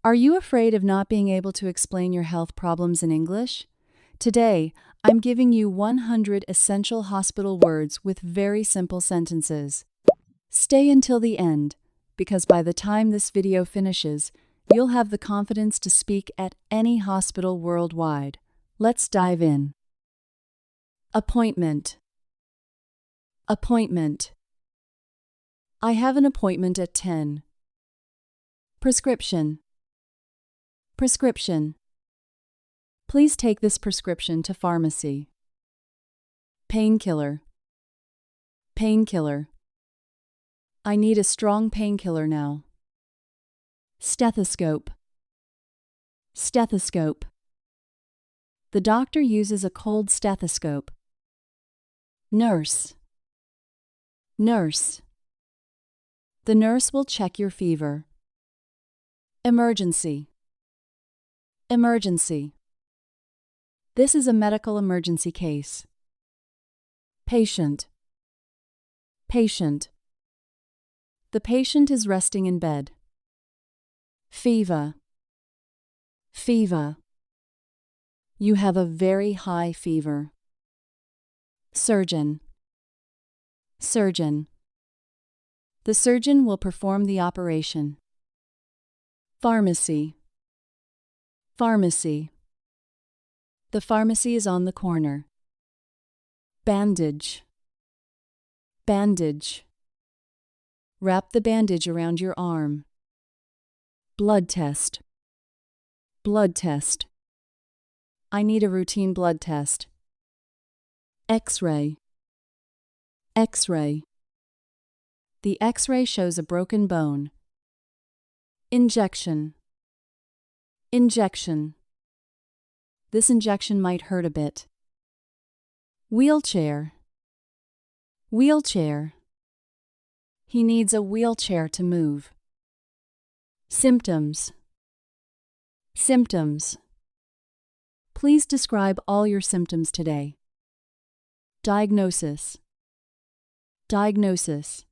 Are you afraid of not being able to explain your health problems in English? Today, I'm giving you 100 essential hospital words with very simple sentences. Stay until the end, because by the time this video finishes, you'll have the confidence to speak at any hospital worldwide. Let's dive in. Appointment. Appointment. I have an appointment at 10. Prescription. Prescription. Please take this prescription to pharmacy. Painkiller. Painkiller. I need a strong painkiller now. Stethoscope. Stethoscope. The doctor uses a cold stethoscope. Nurse. Nurse. The nurse will check your fever. Emergency. Emergency. This is a medical emergency case. Patient. Patient. The patient is resting in bed. Fever. Fever. You have a very high fever. Surgeon. Surgeon. The surgeon will perform the operation. Pharmacy. Pharmacy. The pharmacy is on the corner. Bandage. Bandage. Wrap the bandage around your arm. Blood test. Blood test. I need a routine blood test. X-ray. X-ray. The X-ray shows a broken bone. Injection. Injection. This injection might hurt a bit. Wheelchair. Wheelchair. He needs a wheelchair to move. Symptoms. Symptoms. Please describe all your symptoms today. Diagnosis. Diagnosis.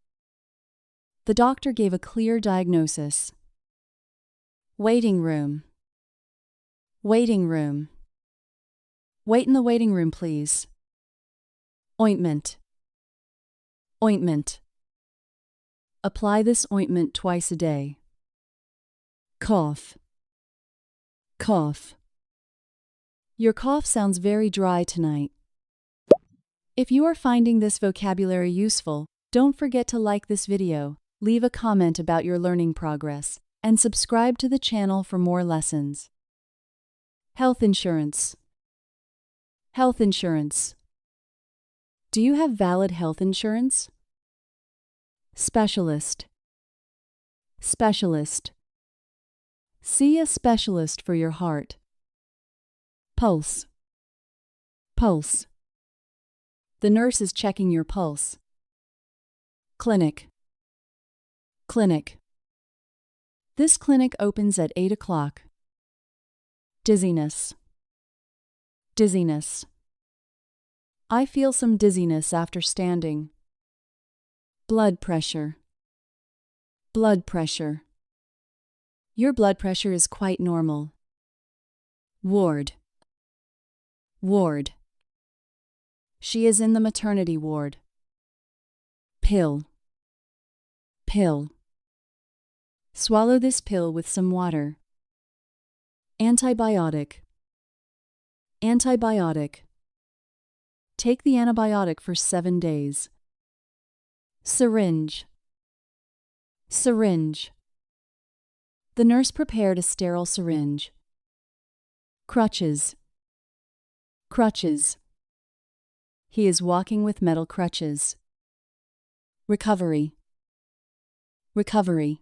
The doctor gave a clear diagnosis. Waiting room. Waiting room. Wait in the waiting room, please. Ointment. Ointment. Apply this ointment twice a day. Cough. Cough. Your cough sounds very dry tonight. If you are finding this vocabulary useful, don't forget to like this video, leave a comment about your learning progress, and subscribe to the channel for more lessons. Health insurance. Health insurance. Do you have valid health insurance? Specialist. Specialist. See a specialist for your heart. Pulse. Pulse. The nurse is checking your pulse. Clinic. Clinic. This clinic opens at 8 o'clock. Dizziness. Dizziness. I feel some dizziness after standing. Blood pressure. Blood pressure. Your blood pressure is quite normal. Ward. Ward. She is in the maternity ward. Pill. Pill. Swallow this pill with some water. Antibiotic. Antibiotic. Take the antibiotic for 7 days. Syringe. Syringe. The nurse prepared a sterile syringe. Crutches. Crutches. He is walking with metal crutches. Recovery. Recovery.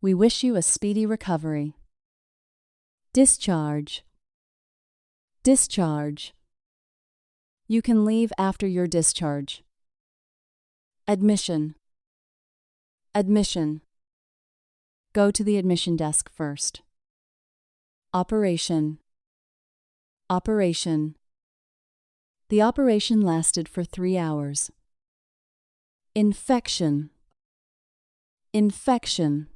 We wish you a speedy recovery. Discharge. Discharge. You can leave after your discharge. Admission. Admission. Go to the admission desk first. Operation. Operation. The operation lasted for 3 hours. Infection. Infection.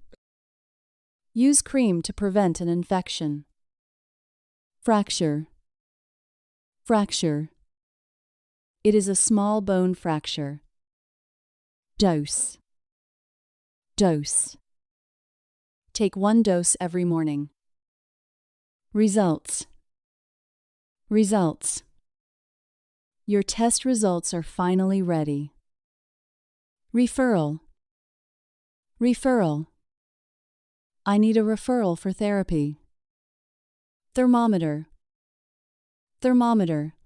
Use cream to prevent an infection. Fracture. Fracture. It is a small bone fracture. Dose. Dose. Take 1 dose every morning. Results. Results. Your test results are finally ready. Referral. Referral. I need a referral for therapy. Thermometer. Thermometer.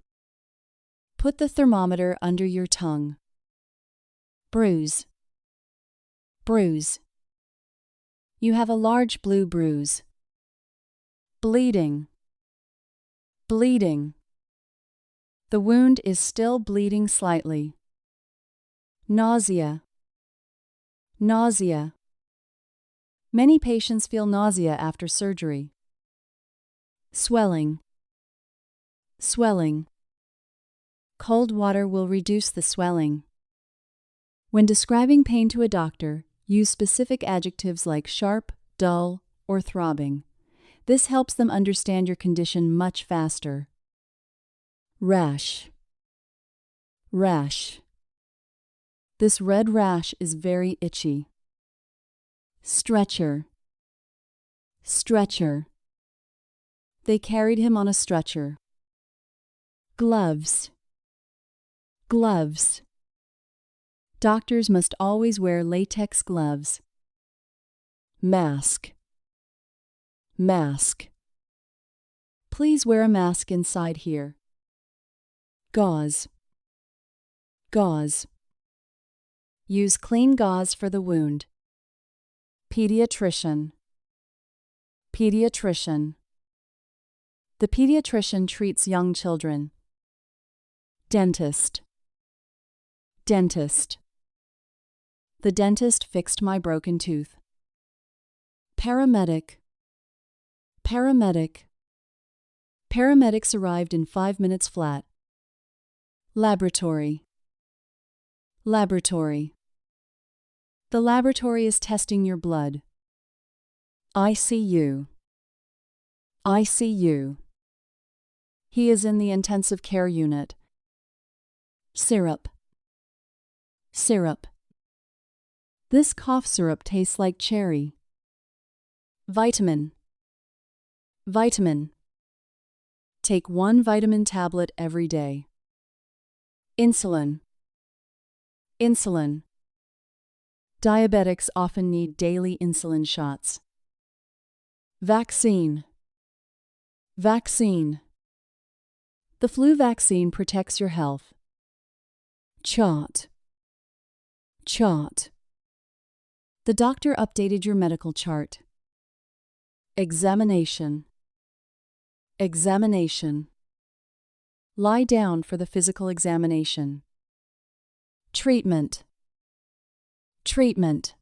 Put the thermometer under your tongue. Bruise. Bruise. You have a large blue bruise. Bleeding. Bleeding. The wound is still bleeding slightly. Nausea. Nausea. Many patients feel nausea after surgery. Swelling. Swelling. Cold water will reduce the swelling. When describing pain to a doctor, use specific adjectives like sharp, dull, or throbbing. This helps them understand your condition much faster. Rash. Rash. This red rash is very itchy. Stretcher. Stretcher. They carried him on a stretcher. Gloves. Gloves. Doctors must always wear latex gloves. Mask. Mask. Please wear a mask inside here. Gauze. Gauze. Use clean gauze for the wound. Pediatrician. Pediatrician. The pediatrician treats young children. Dentist. Dentist. The dentist fixed my broken tooth. Paramedic. Paramedic. Paramedics arrived in 5 minutes flat. Laboratory. Laboratory. The laboratory is testing your blood. ICU. ICU. He is in the intensive care unit. Syrup. Syrup. This cough syrup tastes like cherry. Vitamin. Vitamin. Take 1 vitamin tablet every day. Insulin. Insulin. Diabetics often need daily insulin shots. Vaccine. Vaccine. The flu vaccine protects your health. Chart. Chart. The doctor updated your medical chart. Examination. Examination. Lie down for the physical examination. Treatment. Treatment.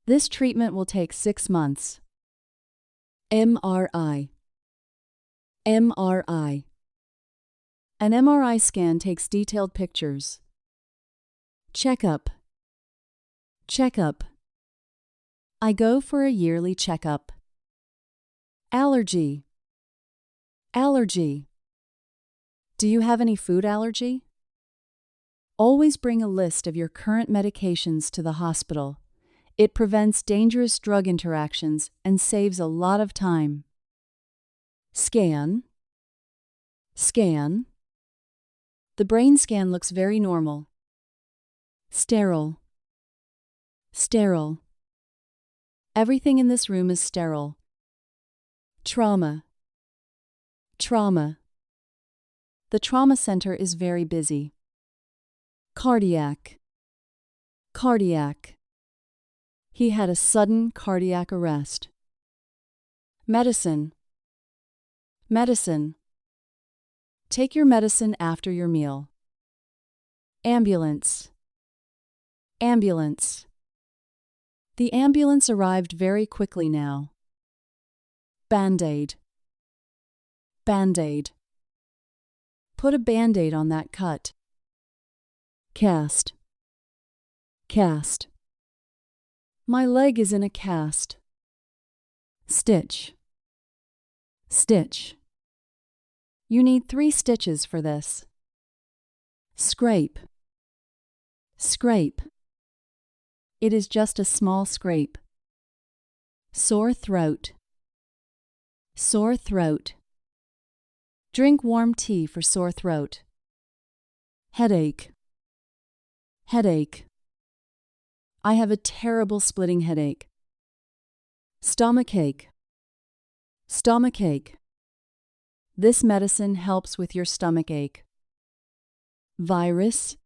This treatment will take 6 months. MRI. MRI. An MRI scan takes detailed pictures. Checkup. Checkup. I go for a yearly checkup. Allergy. Allergy. Do you have any food allergy? Always bring a list of your current medications to the hospital. It prevents dangerous drug interactions and saves a lot of time. Scan. Scan. The brain scan looks very normal. Sterile. Sterile. Everything in this room is sterile. Trauma. Trauma. The trauma center is very busy. Cardiac. Cardiac. He had a sudden cardiac arrest. Medicine. Medicine. Take your medicine after your meal. Ambulance. Ambulance. The ambulance arrived very quickly now. Band-aid. Band-aid. Put a Band-aid on that cut. Cast. Cast. My leg is in a cast. stitch, stitch. You need 3 stitches for this. Scrape, scrape. It is just a small scrape. Sore throat, sore throat. Drink warm tea for sore throat. Headache, headache. I have a terrible splitting headache. Stomachache, stomachache. This medicine helps with your stomachache. Virus,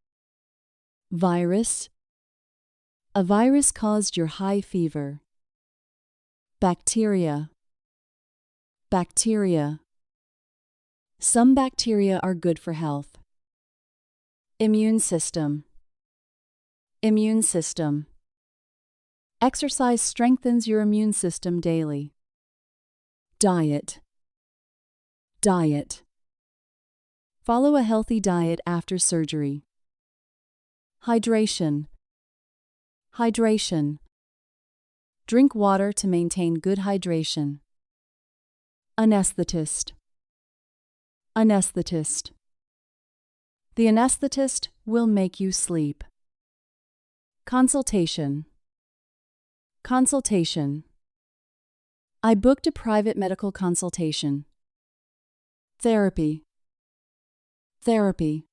virus. A virus caused your high fever. Bacteria, bacteria. Some bacteria are good for health. Immune system, immune system. Exercise strengthens your immune system daily. Diet, diet. Follow a healthy diet after surgery. Hydration, hydration. Drink water to maintain good hydration. Anesthetist, anesthetist. The anesthetist will make you sleep. Consultation, consultation. I booked a private medical consultation. Therapy, therapy.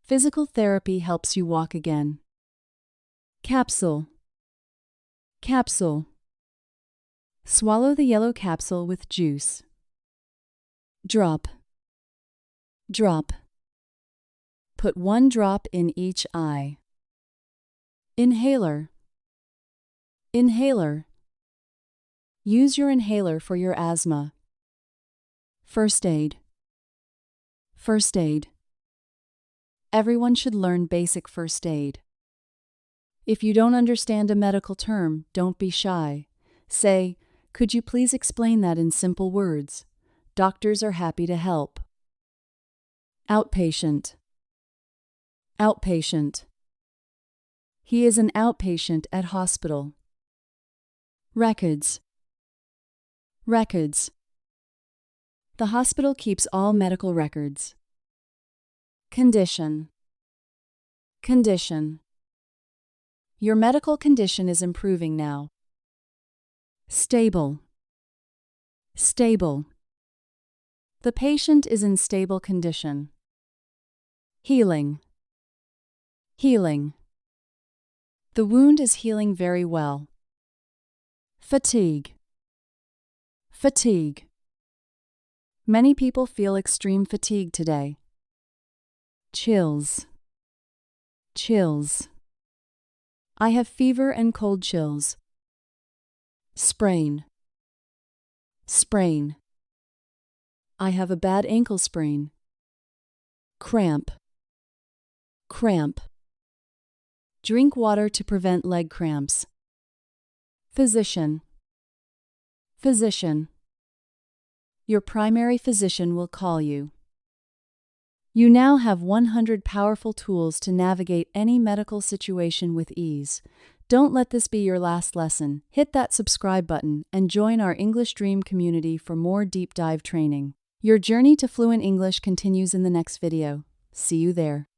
Physical therapy helps you walk again. Capsule, capsule. Swallow the yellow capsule with juice. Drop, drop. Put 1 drop in each eye. Inhaler, inhaler. Use your inhaler for your asthma. First aid, first aid. Everyone should learn basic first aid. If you don't understand a medical term, don't be shy. Say, "Could you please explain that in simple words?" Doctors are happy to help. Outpatient, outpatient. He is an outpatient at hospital. Records, records. The hospital keeps all medical records. Condition, condition. Your medical condition is improving now. Stable, stable. The patient is in stable condition. Healing, healing. The wound is healing very well. Fatigue, fatigue. Many people feel extreme fatigue today. Chills, chills. I have fever and cold chills. Sprain, sprain. I have a bad ankle sprain. Cramp, cramp. Drink water to prevent leg cramps. Physician, physician. Your primary physician will call you. You now have 100 powerful tools to navigate any medical situation with ease. Don't let this be your last lesson. Hit that subscribe button and join our English Dream community for more deep dive training. Your journey to fluent English continues in the next video. See you there.